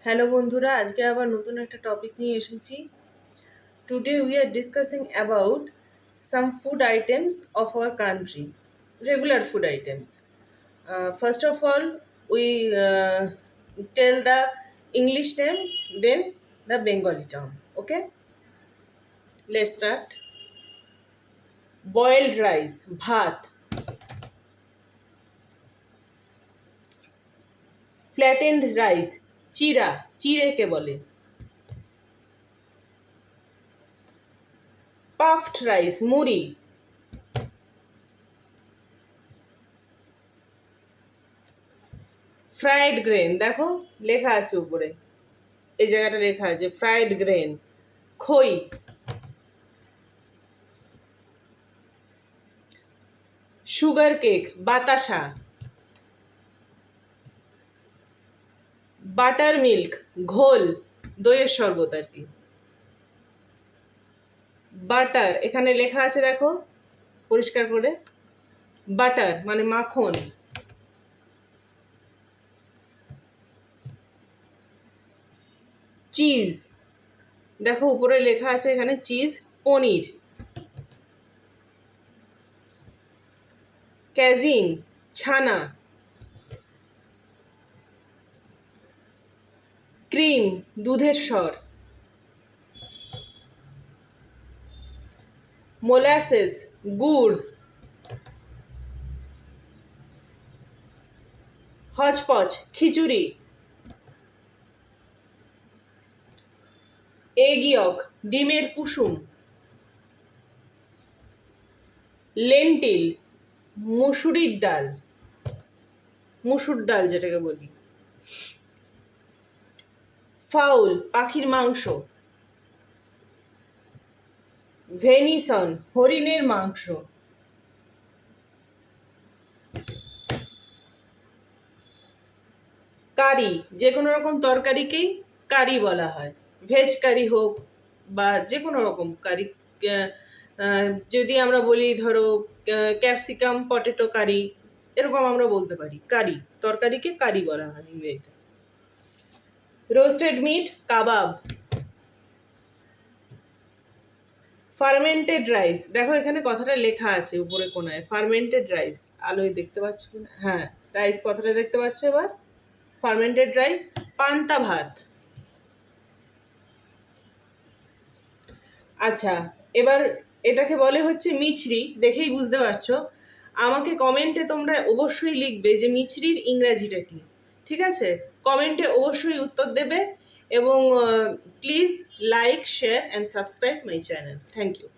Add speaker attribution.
Speaker 1: Hello বন্ধুরা, আজকে আবার নতুন একটা টপিক নিয়ে এসেছি। Today we are discussing about some food items of our country, regular food items. First of all we tell the English name, then the Bengali term. Okay, let's start. Boiled rice, bhat. Flattened rice, chira, চিড়েকে বলে। Puffed rice, muri. Fried grain, দেখো লেখা আছে উপরে, এই জায়গাটা লেখা আছে fried grain, khoi. Sugar cake, batasa. Butter milk, ghol, দইয়ের শরবত আর কি। বাটার, এখানে লেখা আছে দেখো পরিষ্কার করে, বাটার মানে মাখন। চিজ, দেখো উপরে লেখা আছে এখানে চিজ, পনির। ক্যাজিন, ছানা। ক্রিম, দুধের স্বর। মোলাসেস, গুড়। হচপচ, খিচুড়ি। এগ ইয়ক, ডিমের কুসুম। লেন্টিল, মুসুরির ডাল, মুসুর ডাল যেটাকে বলি। ফাউল, পাখির মাংস। ভেনিসন, হরিণের মাংস। কারি, যে কোনো রকম তরকারিকেই কারি বলা হয়। ভেজ কারি হোক বা যে কোনো রকম কারি। যদি আমরা বলি ধরো ক্যাপসিকাম পটেটো কারি, এরকম আমরা বলতে পারি। কারি, তরকারিকে কারি বলা হয় ইংরেজিতে। রোস্টেড মিট, কাবাব। ফার্মেন্টেড রাইস, দেখো এখানে কথাটা লেখা আছে উপরে কোনায়, ফার্মেন্টেড রাইস। আলোয় দেখতে পাচ্ছ না? হ্যাঁ, রাইস কথাটা দেখতে পাচ্ছ এবার। Fermented rice. পান্তা ভাত। আচ্ছা, এবার এটাকে বলে হচ্ছে মিছরি, দেখেই বুঝতে পারছো। আমাকে কমেন্টে তোমরা অবশ্যই লিখবে যে মিছরির ইংরাজিটা কি। ঠিক আছে, কমেন্টে অবশ্যই উত্তর দেবে, এবং please like, share and subscribe my channel. Thank you.